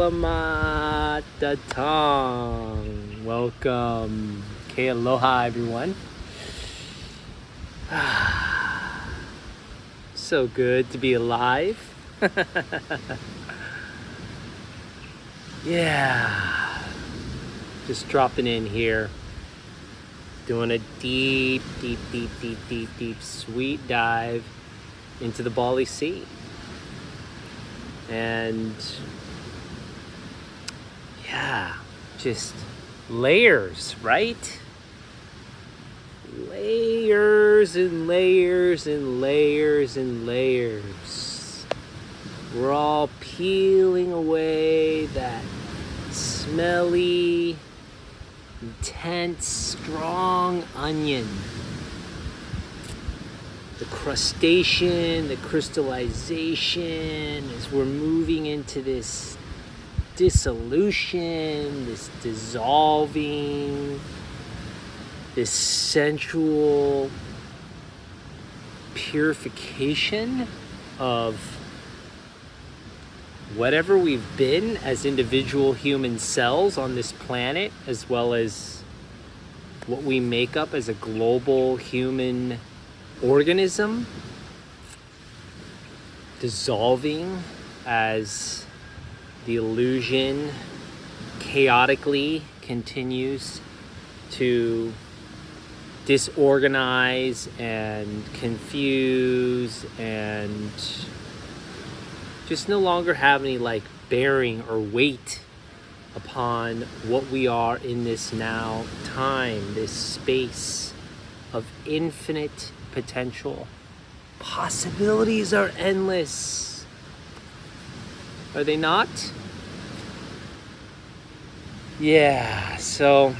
Salamat Datang. Welcome. Okay, aloha everyone. So good to be alive. Yeah. Just dropping in here. Doing a deep, sweet dive into the Bali Sea. And yeah, just layers, right? Layers and layers and layers and layers. We're all peeling away that smelly, intense, strong onion. The crustation, the crystallization, as we're moving into this dissolution, this dissolving, this sensual purification of whatever we've been as individual human cells on this planet, as well as what we make up as a global human organism, dissolving as the illusion chaotically continues to disorganize and confuse and just no longer have any bearing or weight upon what we are in this now time, this space of infinite potential. Possibilities are endless. Are they not? Yeah, so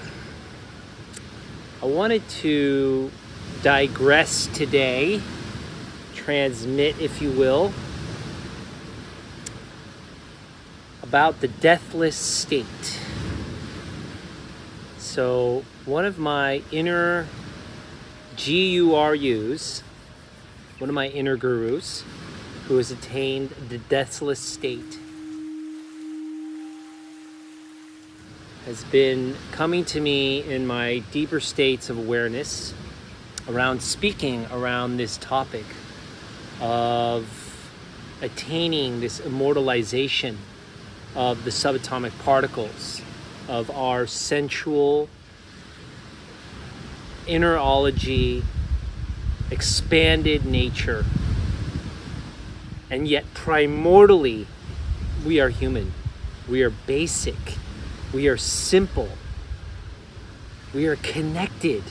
I wanted to digress today, transmit, if you will, about the deathless state. So one of my inner GURUs, one of my inner gurus, who has attained the deathless state, has been coming to me in my deeper states of awareness around speaking around this topic of attaining this immortalization of the subatomic particles of our sensual innerology, expanded nature. And yet primordially, we are human. We are basic. We are simple. We are connected.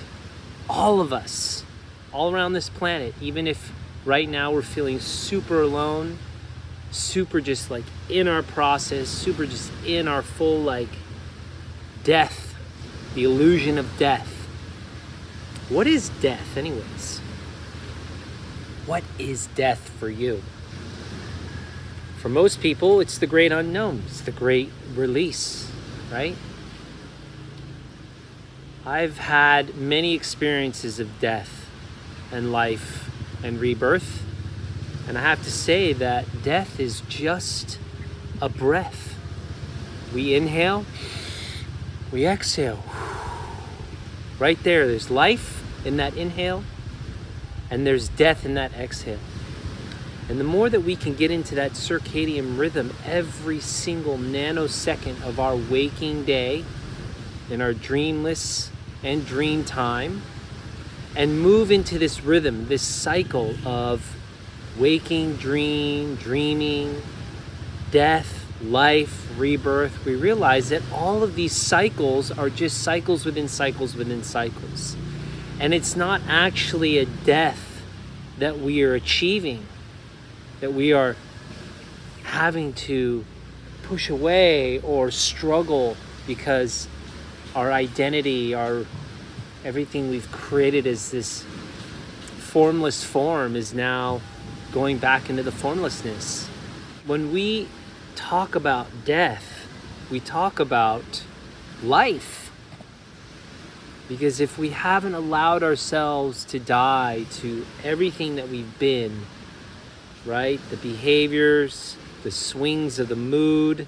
All of us, all around this planet, even if right now we're feeling super alone, super just in our process, super just in our full death, the illusion of death. What is death anyways? What is death for you? For most people, it's the great unknown. It's the great release, right? I've had many experiences of death and life and rebirth. And I have to say that death is just a breath. We inhale, we exhale. Right there's life in that inhale, and there's death in that exhale. And the more that we can get into that circadian rhythm every single nanosecond of our waking day, in our dreamless and dream time, and move into this rhythm, this cycle of waking, dreaming, death, life, rebirth, we realize that all of these cycles are just cycles within cycles within cycles. And it's not actually a death that we are achieving, that we are having to push away or struggle because our identity, everything we've created as this formless form is now going back into the formlessness. When we talk about death, we talk about life. Because if we haven't allowed ourselves to die to everything that we've been, right? The behaviors, the swings of the mood,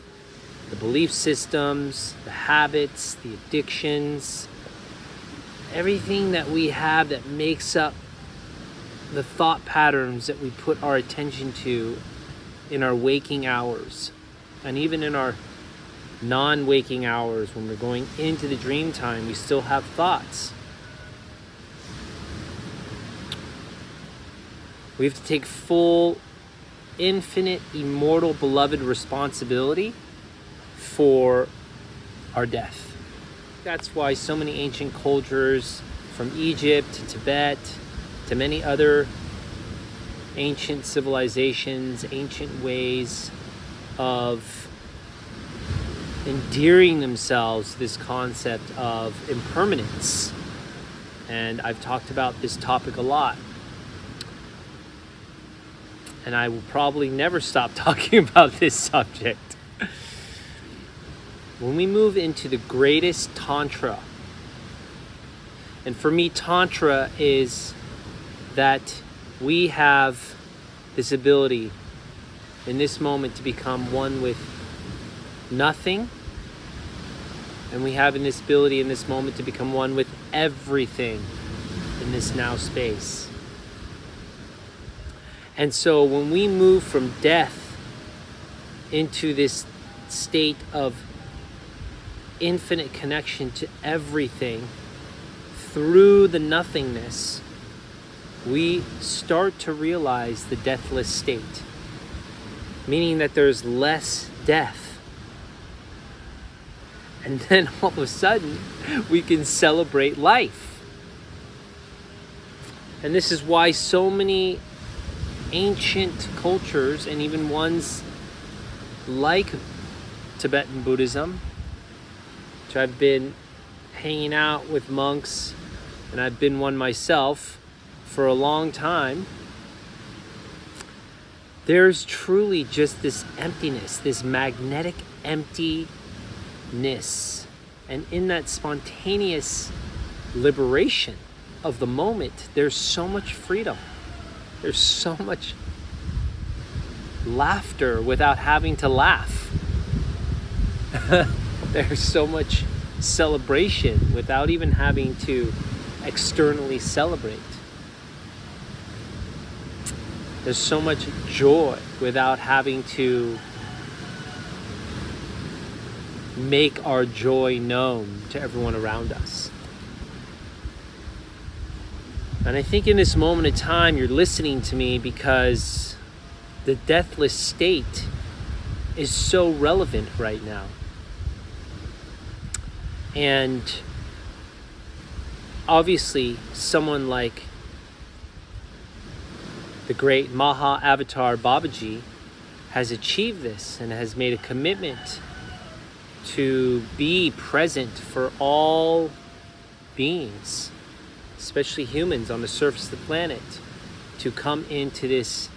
the the belief systems, the habits, the addictions, everything that we have that makes up the thought patterns that we put our attention to in our waking hours, and even in our non-waking hours when we're going into the dream time, we still have thoughts. We have to take full, infinite, immortal, beloved responsibility for our death. That's why so many ancient cultures, from Egypt to Tibet to many other ancient civilizations, ancient ways of endearing themselves to this concept of impermanence. And I've talked about this topic a lot. And I will probably never stop talking about this subject. When we move into the greatest Tantra, and for me, Tantra is that we have this ability in this moment to become one with nothing, and we have in this ability in this moment to become one with everything in this now space. And so when we move from death into this state of infinite connection to everything through the nothingness, we start to realize the deathless state, meaning that there's less death. And then all of a sudden, we can celebrate life. And this is why so many ancient cultures, and even ones like Tibetan Buddhism, which I've been hanging out with monks, and I've been one myself for a long time, there's truly just this emptiness, this magnetic emptiness. And in that spontaneous liberation of the moment, there's so much freedom. There's so much laughter without having to laugh. There's so much celebration without even having to externally celebrate. There's so much joy without having to make our joy known to everyone around us. And I think in this moment of time, you're listening to me because the deathless state is so relevant right now. And obviously, someone like the great Maha Avatar Babaji has achieved this and has made a commitment to be present for all beings, especially humans on the surface of the planet, to come into this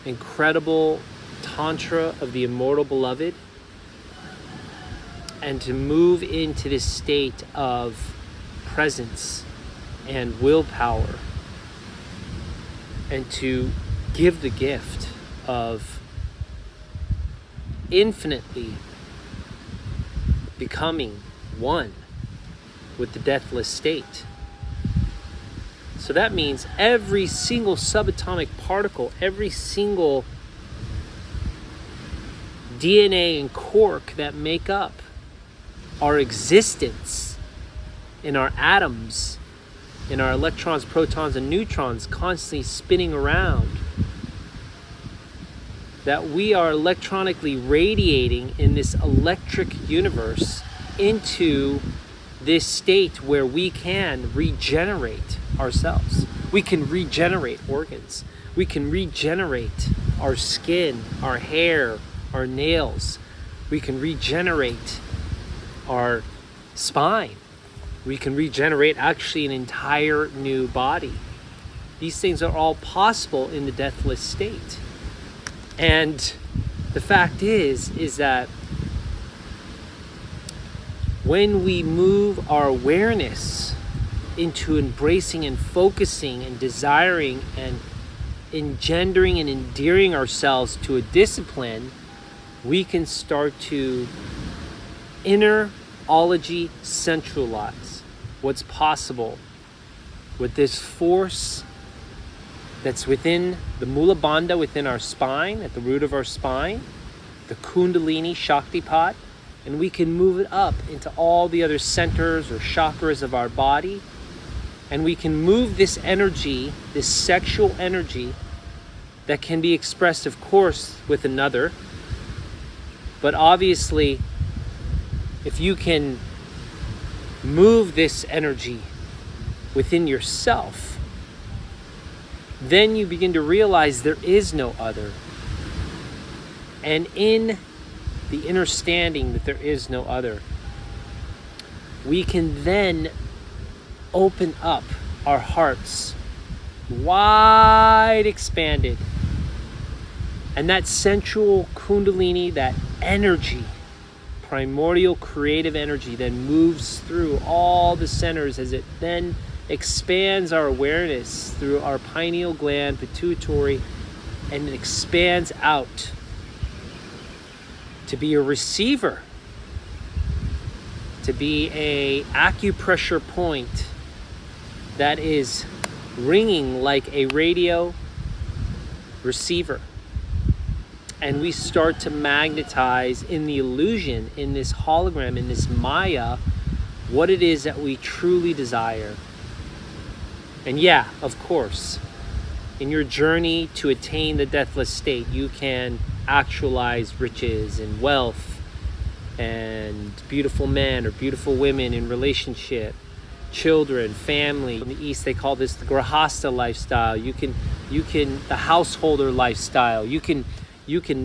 incredible Tantra of the immortal beloved and to move into this state of presence and willpower and to give the gift of infinitely becoming one with the deathless state. So that means every single subatomic particle, every single DNA and quark that make up our existence in our atoms, in our electrons, protons, and neutrons constantly spinning around, that we are electronically radiating in this electric universe into this state where we can regenerate ourselves. We can regenerate organs. We can regenerate our skin, our hair, our nails. We can regenerate our spine. We can regenerate actually an entire new body. These things are all possible in the deathless state. And the fact is that when we move our awareness into embracing and focusing and desiring and engendering and endearing ourselves to a discipline, we can start to innerology centralize what's possible with this force that's within the Mula Bandha, within our spine, at the root of our spine, the Kundalini Shaktipat, and we can move it up into all the other centers or chakras of our body. And we can move this energy, this sexual energy, that can be expressed, of course, with another. But obviously, if you can move this energy within yourself, then you begin to realize there is no other. And in the understanding that there is no other, we can then open up our hearts wide expanded, and that sensual kundalini, that energy, primordial creative energy, then moves through all the centers as it then expands our awareness through our pineal gland, pituitary, and it expands out to be a receiver, to be a acupressure point that is ringing like a radio receiver. And we start to magnetize in the illusion, in this hologram, in this Maya, what it is that we truly desire. And yeah, of course, in your journey to attain the deathless state, you can actualize riches and wealth and beautiful men or beautiful women in relationship, children, family. In the East, they call this the grahasta lifestyle. You can the householder lifestyle. You can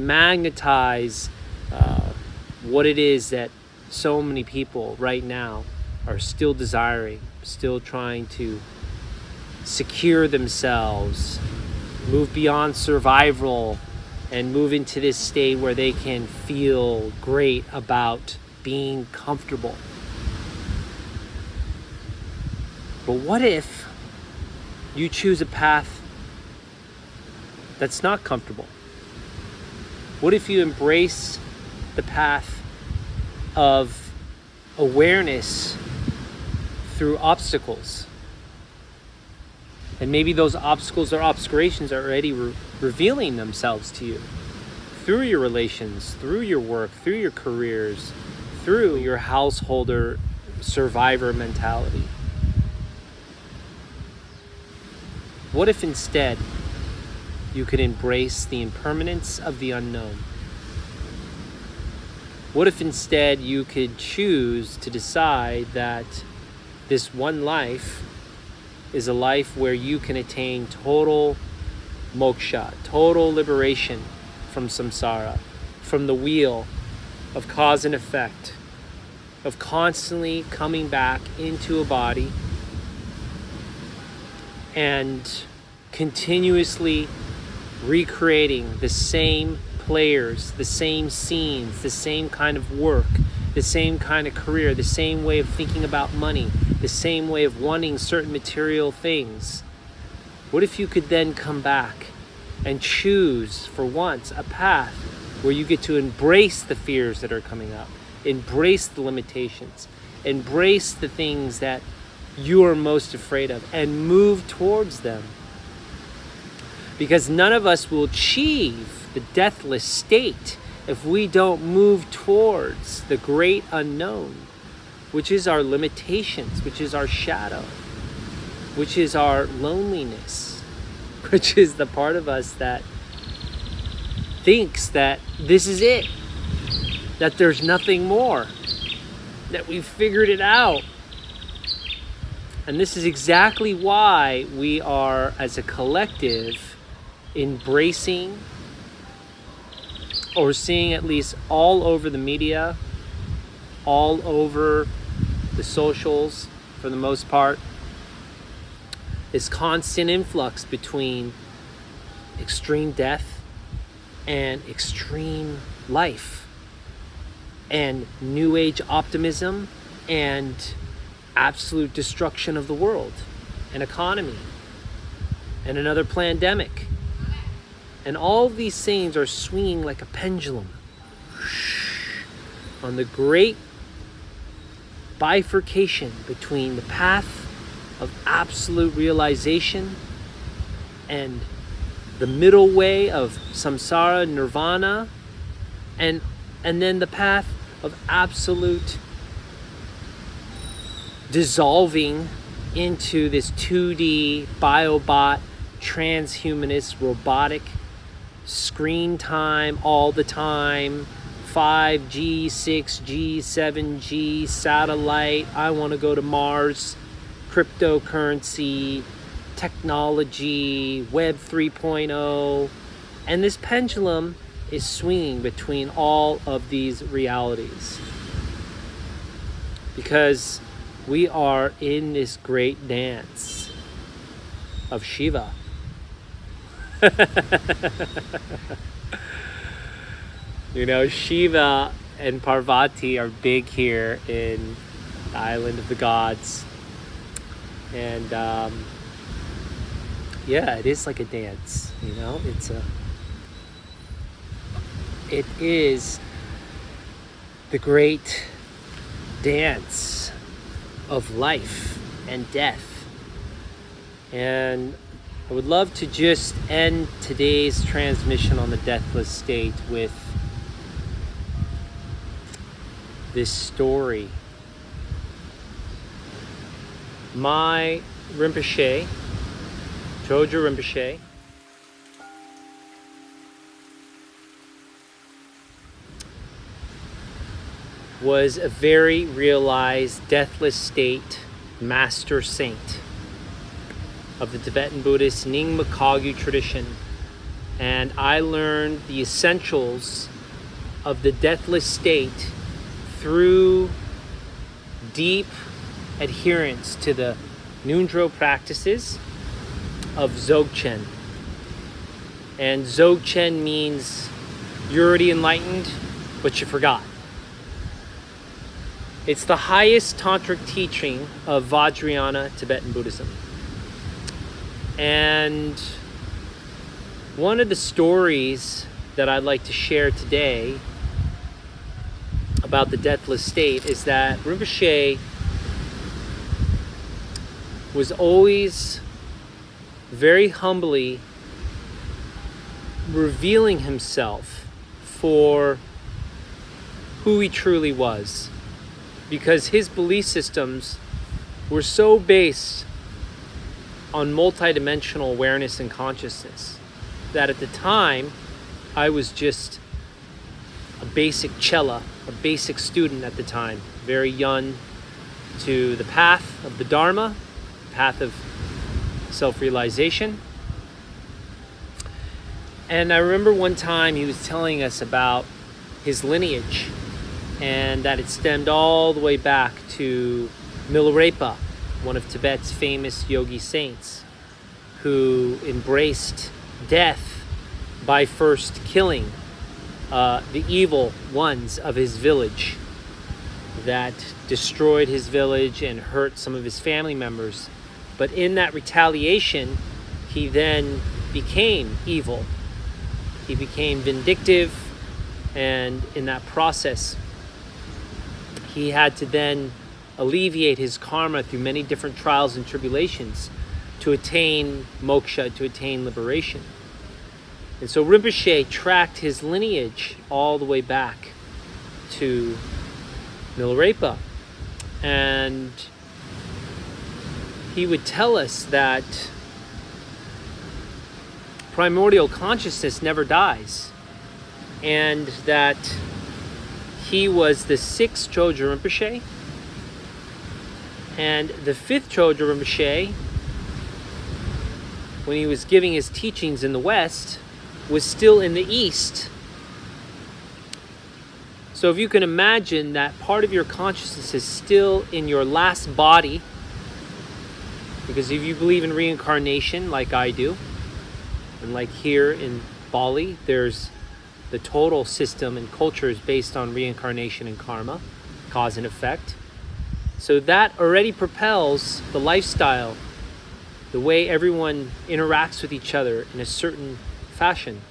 magnetize what it is that so many people right now are still desiring, still trying to secure themselves, move beyond survival, and move into this state where they can feel great about being comfortable. But what if you choose a path that's not comfortable? What if you embrace the path of awareness through obstacles? And maybe those obstacles or obscurations are already revealing themselves to you through your relations, through your work, through your careers, through your householder survivor mentality. What if instead you could embrace the impermanence of the unknown? What if instead you could choose to decide that this one life is a life where you can attain total moksha, total liberation from samsara, from the wheel of cause and effect, of constantly coming back into a body and continuously recreating the same players, the same scenes, the same kind of work, the same kind of career, the same way of thinking about money, the same way of wanting certain material things? What if you could then come back and choose for once a path where you get to embrace the fears that are coming up, embrace the limitations, embrace the things that you are most afraid of, and move towards them? Because none of us will achieve the deathless state if we don't move towards the great unknown, which is our limitations, which is our shadow, which is our loneliness, which is the part of us that thinks that this is it, that there's nothing more, that we've figured it out. And this is exactly why we are, as a collective, embracing, or seeing at least all over the media, all over the socials for the most part, this constant influx between extreme death and extreme life, and new age optimism and absolute destruction of the world and economy and another pandemic. And all of these things are swinging like a pendulum. on the great bifurcation between the path of absolute realization and the middle way of samsara, nirvana, and then the path of absolute dissolving into this 2D biobot, transhumanist, robotic, screen time all the time, 5G, 6G, 7G, satellite, I want to go to Mars, cryptocurrency, technology, Web 3.0, and this pendulum is swinging between all of these realities because we are in this great dance of Shiva. You know, Shiva and Parvati are big here in the island of the gods. And yeah, it is like a dance, you know? It is the great dance of life and death. And I would love to just end today's transmission on the deathless state with this story. My Rinpoche, Choja Rinpoche, was a very realized deathless state master saint of the Tibetan Buddhist Nyingma Kagyu tradition. And I learned the essentials of the deathless state through deep adherence to the Ngondro practices of Dzogchen. And Dzogchen means you're already enlightened, but you forgot. It's the highest tantric teaching of Vajrayana Tibetan Buddhism. And one of the stories that I'd like to share today about the deathless state is that Rinpoche was always very humbly revealing himself for who he truly was, because his belief systems were so based on multidimensional awareness and consciousness that at the time I was just a basic chela, a basic student at the time, very young to the path of the Dharma, path of self-realization. And I remember one time he was telling us about his lineage and that it stemmed all the way back to Milarepa, one of Tibet's famous yogi saints, who embraced death by first killing the evil ones of his village that destroyed his village and hurt some of his family members. But in that retaliation, he then became evil. He became vindictive, and in that process, he had to then alleviate his karma through many different trials and tribulations to attain moksha, to attain liberation. And so Rinpoche tracked his lineage all the way back to Milarepa. And he would tell us that primordial consciousness never dies, and that he was the 6th Choja Rinpoche, and the 5th Choja Rinpoche, when he was giving his teachings in the West, was still in the East. So if you can imagine that part of your consciousness is still in your last body, because if you believe in reincarnation like I do, and like here in Bali, there's the total system and culture is based on reincarnation and karma, cause and effect. So that already propels the lifestyle, the way everyone interacts with each other in a certain fashion.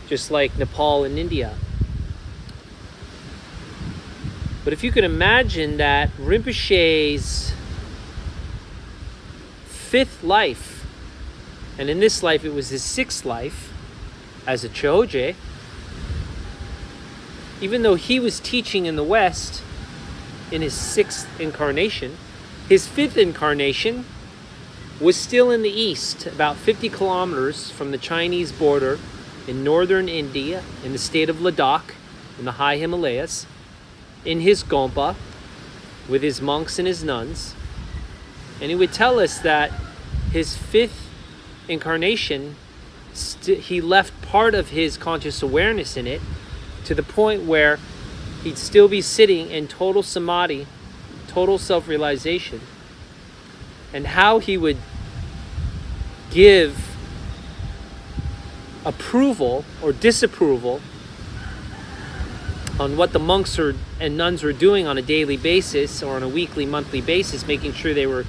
Just like Nepal and India, But if you can imagine that Rinpoche's fifth life, and in this life it was his sixth life as a Choje, even though he was teaching in the West in his sixth incarnation, his fifth incarnation was still in the East, about 50 kilometers from the Chinese border in northern India, in the state of Ladakh, in the high Himalayas, in his Gompa, with his monks and his nuns. And he would tell us that his fifth incarnation, he left part of his conscious awareness in it, to the point where he'd still be sitting in total samadhi, total self-realization, and how he would give approval or disapproval on what the monks and nuns were doing on a daily basis or on a weekly, monthly basis, making sure they were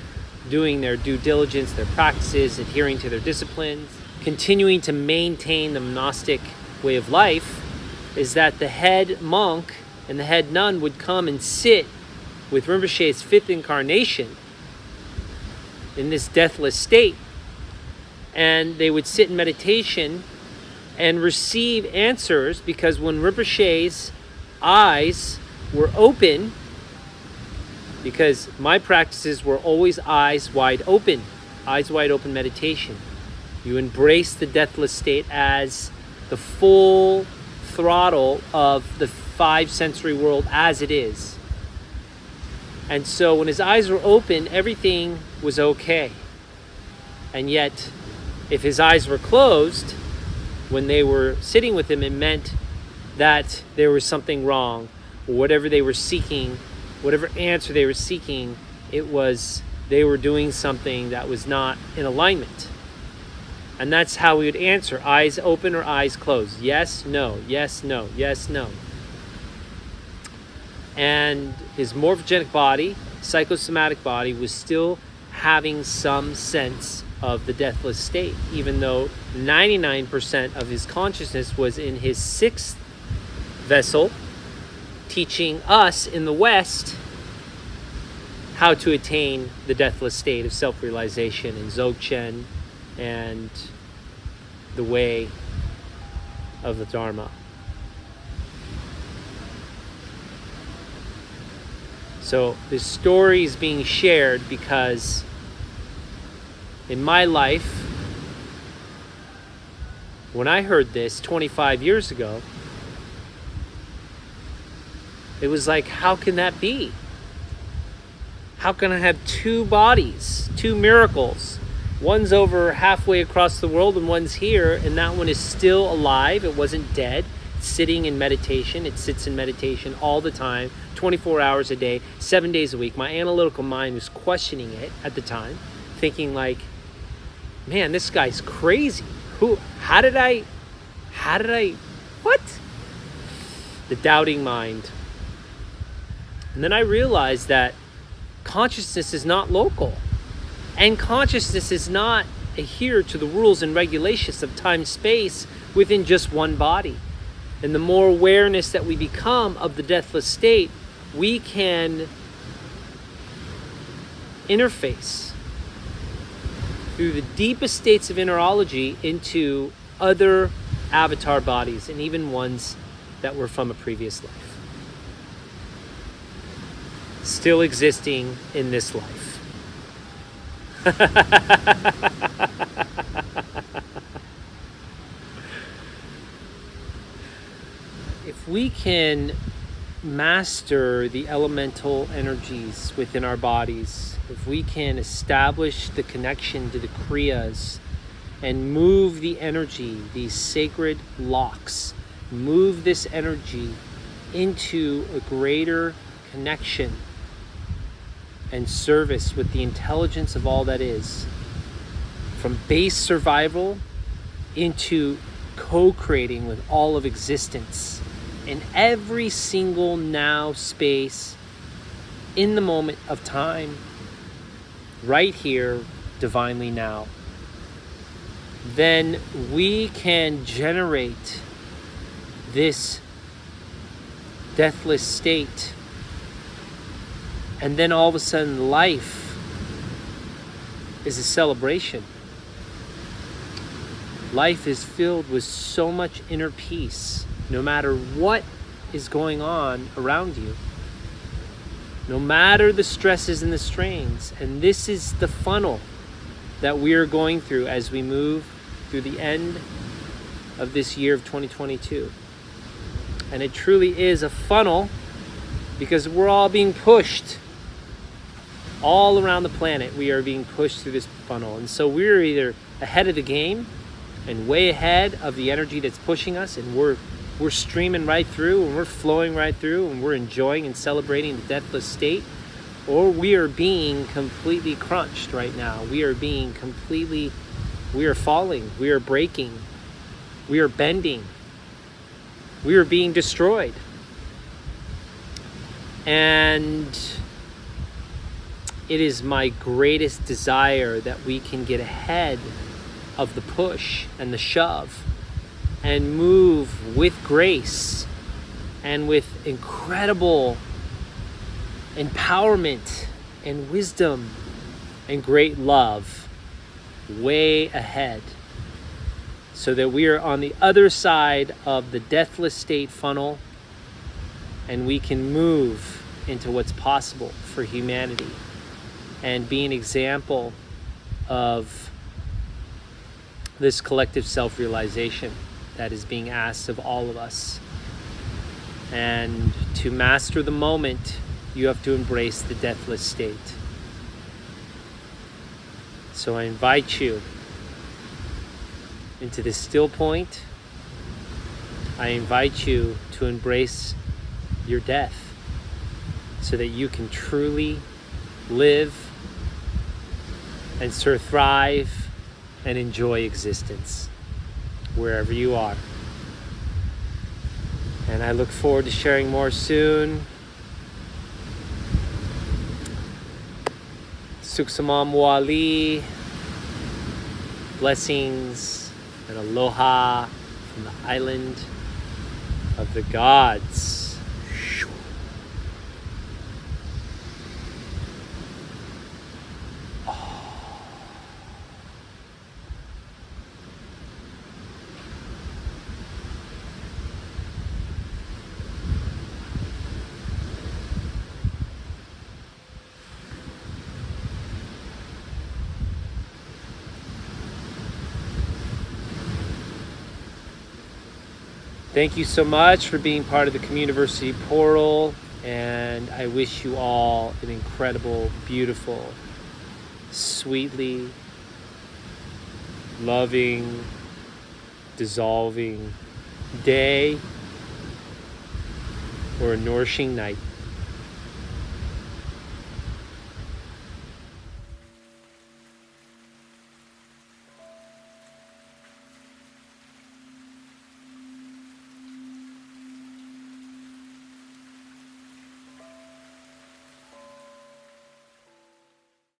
doing their due diligence, their practices, adhering to their disciplines, continuing to maintain the monastic way of life, is that the head monk and the head nun would come and sit with Rinpoche's fifth incarnation in this deathless state. And they would sit in meditation and receive answers, because when Rinpoche's eyes were open, because my practices were always eyes wide open meditation. You embrace the deathless state as the full throttle of the five sensory world as it is. And so when his eyes were open, everything was okay. And yet, if his eyes were closed, when they were sitting with him, it meant that there was something wrong, or whatever they were seeking, whatever answer they were seeking, it was they were doing something that was not in alignment. And that's how we would answer, eyes open or eyes closed. Yes, no, yes, no, yes, no. And his morphogenic body, psychosomatic body, was still having some sense of the deathless state, even though 99% of his consciousness was in his sixth vessel, teaching us in the West how to attain the deathless state of self-realization in Dzogchen and the way of the Dharma. So this story is being shared because in my life, when I heard this 25 years ago, it was like, how can that be? How can I have two bodies, two miracles? One's over halfway across the world and one's here, and that one is still alive. It wasn't dead. It's sitting in meditation. It sits in meditation all the time, 24 hours a day, 7 days a week. My analytical mind was questioning it at the time, thinking like, man, this guy's crazy. How did I, what? The doubting mind. And then I realized that consciousness is not local. And consciousness is not adhere to the rules and regulations of time, space within just one body. And the more awareness that we become of the deathless state, we can interface through the deepest states of interology into other avatar bodies, and even ones that were from a previous life, still existing in this life. If we can master the elemental energies within our bodies, if we can establish the connection to the Kriyas and move the energy, these sacred locks, move this energy into a greater connection and service with the intelligence of all that is, from base survival into co-creating with all of existence in every single now space, in the moment of time, right here, divinely now, then we can generate this deathless state And then all of a sudden life is a celebration. Life is filled with so much inner peace, no matter what is going on around you, no matter the stresses and the strains. And this is the funnel that we are going through as we move through the end of this year of 2022. And it truly is a funnel because we're all being pushed. All around the planet, we are being pushed through this funnel. And so we're either ahead of the game and way ahead of the energy that's pushing us, and we're streaming right through, and we're flowing right through, and we're enjoying and celebrating the deathless state, or we are being completely crunched right now. We are falling, we are breaking, we are bending, we are being destroyed. And it is my greatest desire that we can get ahead of the push and the shove and move with grace and with incredible empowerment and wisdom and great love way ahead, so that we are on the other side of the deathless state funnel and we can move into what's possible for humanity and be an example of this collective self-realization that is being asked of all of us. And to master the moment, you have to embrace the deathless state. So I invite you into this still point. I invite you to embrace your death so that you can truly live and thrive and enjoy existence wherever you are. And I look forward to sharing more soon. Suksamam Wali, blessings and aloha from the island of the gods. Thank you so much for being part of the Communiversity Portal, and I wish you all an incredible, beautiful, sweetly loving, dissolving day or a nourishing night.